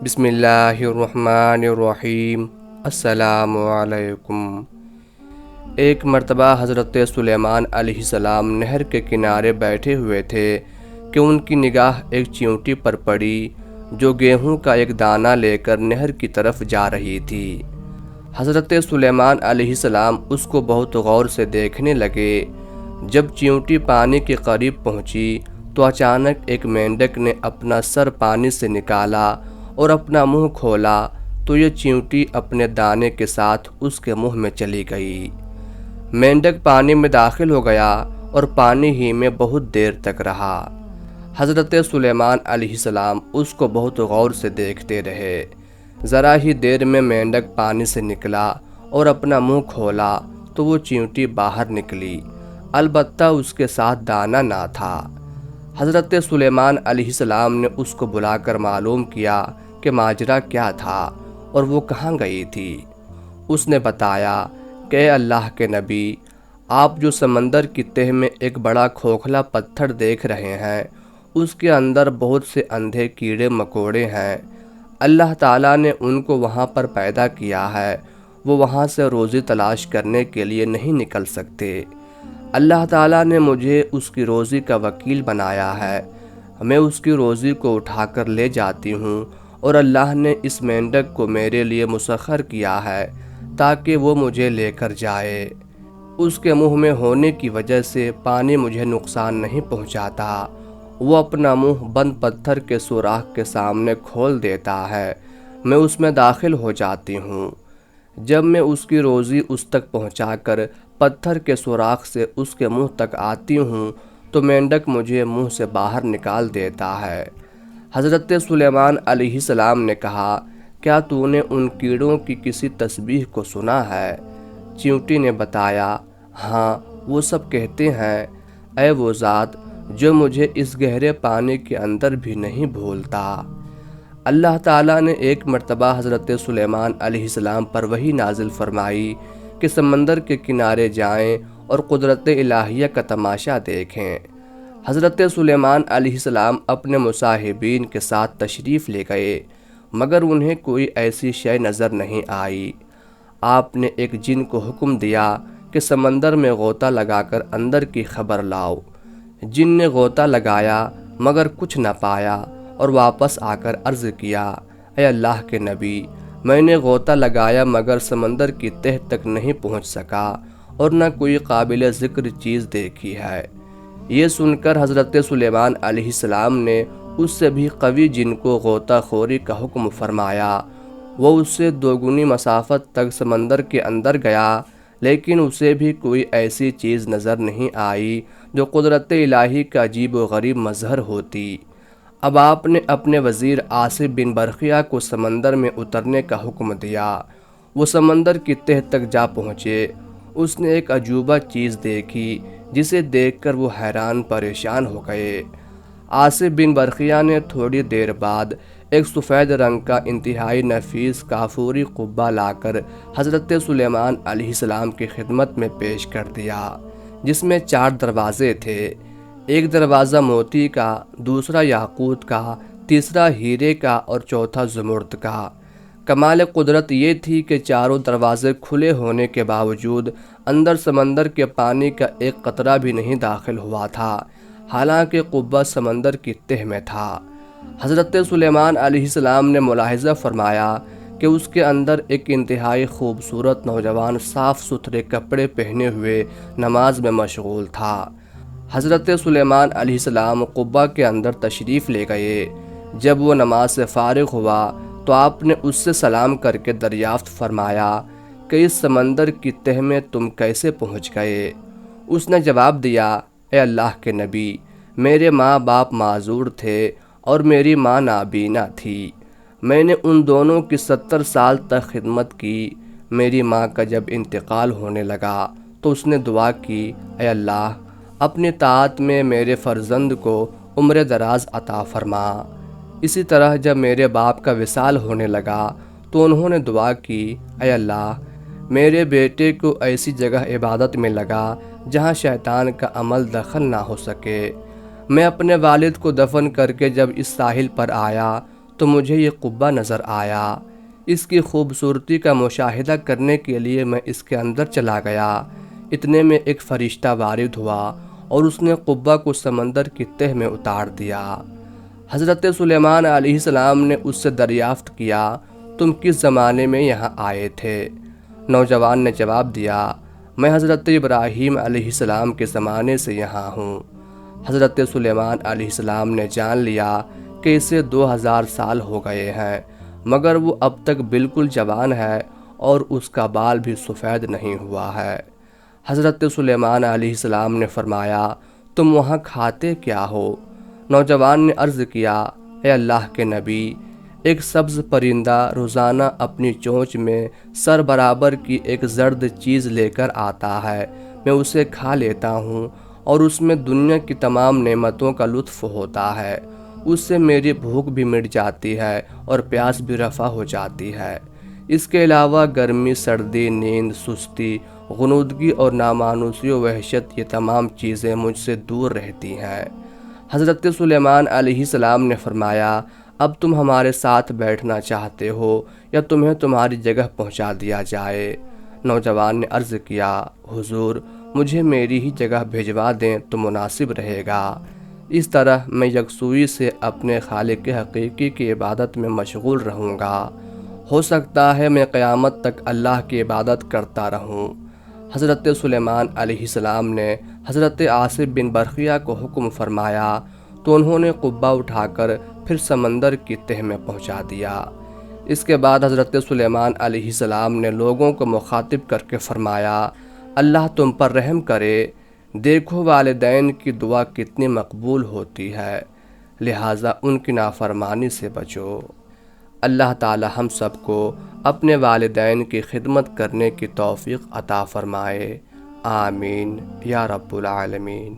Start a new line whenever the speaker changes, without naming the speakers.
بسم اللہ الرحمن الرحیم۔ السلام علیکم۔ ایک مرتبہ حضرت سلیمان علیہ السلام نہر کے کنارے بیٹھے ہوئے تھے کہ ان کی نگاہ ایک چیونٹی پر پڑی جو گیہوں کا ایک دانہ لے کر نہر کی طرف جا رہی تھی۔ حضرت سلیمان علیہ السلام اس کو بہت غور سے دیکھنے لگے۔ جب چیونٹی پانی کے قریب پہنچی تو اچانک ایک مینڈک نے اپنا سر پانی سے نکالا اور اپنا منہ کھولا تو یہ چیونٹی اپنے دانے کے ساتھ اس کے منہ میں چلی گئی۔ مینڈک پانی میں داخل ہو گیا اور پانی ہی میں بہت دیر تک رہا۔ حضرت سلیمان علیہ السلام اس کو بہت غور سے دیکھتے رہے۔ ذرا ہی دیر میں مینڈک پانی سے نکلا اور اپنا منہ کھولا تو وہ چیونٹی باہر نکلی، البتہ اس کے ساتھ دانہ نہ تھا۔ حضرت سلیمان علیہ السلام نے اس کو بلا کر معلوم کیا کہ ماجرا کیا تھا اور وہ کہاں گئی تھی۔ اس نے بتایا کہ اے اللہ کے نبی، آپ جو سمندر کی تہ میں ایک بڑا کھوکھلا پتھر دیکھ رہے ہیں، اس کے اندر بہت سے اندھے کیڑے مکوڑے ہیں۔ اللہ تعالیٰ نے ان کو وہاں پر پیدا کیا ہے، وہ وہاں سے روزی تلاش کرنے کے لیے نہیں نکل سکتے۔ اللہ تعالیٰ نے مجھے اس کی روزی کا وکیل بنایا ہے، میں اس کی روزی کو اٹھا کر لے جاتی ہوں، اور اللہ نے اس مینڈک کو میرے لیے مسخر کیا ہے تاکہ وہ مجھے لے کر جائے۔ اس کے منہ میں ہونے کی وجہ سے پانی مجھے نقصان نہیں پہنچاتا، وہ اپنا منہ بند پتھر کے سوراخ کے سامنے کھول دیتا ہے، میں اس میں داخل ہو جاتی ہوں۔ جب میں اس کی روزی اس تک پہنچا کر پتھر کے سوراخ سے اس کے منہ تک آتی ہوں تو مینڈک مجھے منہ سے باہر نکال دیتا ہے۔ حضرت سلیمان علیہ السلام نے کہا، کیا تو نے ان کیڑوں کی کسی تسبیح کو سنا ہے؟ چیونٹی نے بتایا، ہاں، وہ سب کہتے ہیں، اے وہ ذات جو مجھے اس گہرے پانی کے اندر بھی نہیں بھولتا۔ اللہ تعالیٰ نے ایک مرتبہ حضرت سلیمان علیہ السلام پر وحی نازل فرمائی کہ سمندر کے کنارے جائیں اور قدرت الہیہ کا تماشا دیکھیں۔ حضرت سلیمان علیہ السلام اپنے مصاحبین کے ساتھ تشریف لے گئے، مگر انہیں کوئی ایسی شے نظر نہیں آئی۔ آپ نے ایک جن کو حکم دیا کہ سمندر میں غوطہ لگا کر اندر کی خبر لاؤ۔ جن نے غوطہ لگایا مگر کچھ نہ پایا اور واپس آ کر عرض کیا، اے اللہ کے نبی، میں نے غوطہ لگایا مگر سمندر کی تہ تک نہیں پہنچ سکا اور نہ کوئی قابل ذکر چیز دیکھی ہے۔ یہ سن کر حضرت سلیمان علیہ السلام نے اس سے بھی قوی جن کو غوطہ خوری کا حکم فرمایا۔ وہ اس سے 2 گنی مسافت تک سمندر کے اندر گیا، لیکن اسے بھی کوئی ایسی چیز نظر نہیں آئی جو قدرت الہی کا عجیب و غریب مظہر ہوتی۔ اب آپ نے اپنے وزیر آصف بن برقیہ کو سمندر میں اترنے کا حکم دیا۔ وہ سمندر کی تہ تک جا پہنچے۔ اس نے ایک عجوبہ چیز دیکھی جسے دیکھ کر وہ حیران پریشان ہو گئے۔ آصف بن برقیہ نے تھوڑی دیر بعد ایک سفید رنگ کا انتہائی نفیس کافوری قبہ لا کر حضرت سلیمان علیہ السلام کی خدمت میں پیش کر دیا، جس میں 4 دروازے تھے، ایک دروازہ موتی کا، دوسرا یاقوت کا، تیسرا ہیرے کا اور چوتھا زمرد کا۔ کمال قدرت یہ تھی کہ چاروں دروازے کھلے ہونے کے باوجود اندر سمندر کے پانی کا ایک قطرہ بھی نہیں داخل ہوا تھا، حالانکہ قبہ سمندر کی تہ میں تھا۔ حضرت سلیمان علیہ السلام نے ملاحظہ فرمایا کہ اس کے اندر ایک انتہائی خوبصورت نوجوان صاف ستھرے کپڑے پہنے ہوئے نماز میں مشغول تھا۔ حضرت سلیمان علیہ السلام قبہ کے اندر تشریف لے گئے۔ جب وہ نماز سے فارغ ہوا تو آپ نے اس سے سلام کر کے دریافت فرمایا کہ اس سمندر کی تہ میں تم کیسے پہنچ گئے؟ اس نے جواب دیا، اے اللہ کے نبی، میرے ماں باپ معذور تھے اور میری ماں نابینا تھی۔ میں نے ان دونوں کی 70 سال تک خدمت کی۔ میری ماں کا جب انتقال ہونے لگا تو اس نے دعا کی، اے اللہ، اپنی طاعت میں میرے فرزند کو عمر دراز عطا فرما۔ اسی طرح جب میرے باپ کا وصال ہونے لگا تو انہوں نے دعا کی، اے اللہ، میرے بیٹے کو ایسی جگہ عبادت میں لگا جہاں شیطان کا عمل دخل نہ ہو سکے۔ میں اپنے والد کو دفن کر کے جب اس ساحل پر آیا تو مجھے یہ قبہ نظر آیا۔ اس کی خوبصورتی کا مشاہدہ کرنے کے لیے میں اس کے اندر چلا گیا۔ اتنے میں ایک فرشتہ وارد ہوا اور اس نے قبہ کو سمندر کی تہ میں اتار دیا۔ حضرت سلیمان علیہ السلام نے اس سے دریافت کیا، تم کس زمانے میں یہاں آئے تھے؟ نوجوان نے جواب دیا، میں حضرت ابراہیم علیہ السلام کے زمانے سے یہاں ہوں۔ حضرت سلیمان علیہ السلام نے جان لیا کہ اسے 2000 سال ہو گئے ہیں، مگر وہ اب تک بالکل جوان ہے اور اس کا بال بھی سفید نہیں ہوا ہے۔ حضرت سلیمان علیہ السلام نے فرمایا، تم وہاں کھاتے کیا ہو؟ نوجوان نے عرض کیا، اے اللہ کے نبی، ایک سبز پرندہ روزانہ اپنی چونچ میں سر برابر کی ایک زرد چیز لے کر آتا ہے، میں اسے کھا لیتا ہوں اور اس میں دنیا کی تمام نعمتوں کا لطف ہوتا ہے۔ اس سے میری بھوک بھی مٹ جاتی ہے اور پیاس بھی رفع ہو جاتی ہے۔ اس کے علاوہ گرمی، سردی، نیند، سستی، غنودگی اور نامانوسی و وحشت، یہ تمام چیزیں مجھ سے دور رہتی ہیں۔ حضرت سلیمان علیہ السلام نے فرمایا، اب تم ہمارے ساتھ بیٹھنا چاہتے ہو یا تمہیں تمہاری جگہ پہنچا دیا جائے؟ نوجوان نے عرض کیا، حضور، مجھے میری ہی جگہ بھیجوا دیں تو مناسب رہے گا۔ اس طرح میں یکسوئی سے اپنے خالق حقیقی کی عبادت میں مشغول رہوں گا۔ ہو سکتا ہے میں قیامت تک اللہ کی عبادت کرتا رہوں۔ حضرت سلیمان علیہ السلام نے حضرت عاصم بن برقیہ کو حکم فرمایا تو انہوں نے قبہ اٹھا کر پھر سمندر کی تہ میں پہنچا دیا۔ اس کے بعد حضرت سلیمان علیہ السلام نے لوگوں کو مخاطب کر کے فرمایا، اللہ تم پر رحم کرے، دیکھو والدین کی دعا کتنی مقبول ہوتی ہے، لہٰذا ان کی نافرمانی سے بچو۔ اللہ تعالی ہم سب کو اپنے والدین کی خدمت کرنے کی توفیق عطا فرمائے، آمین یا رب العالمین۔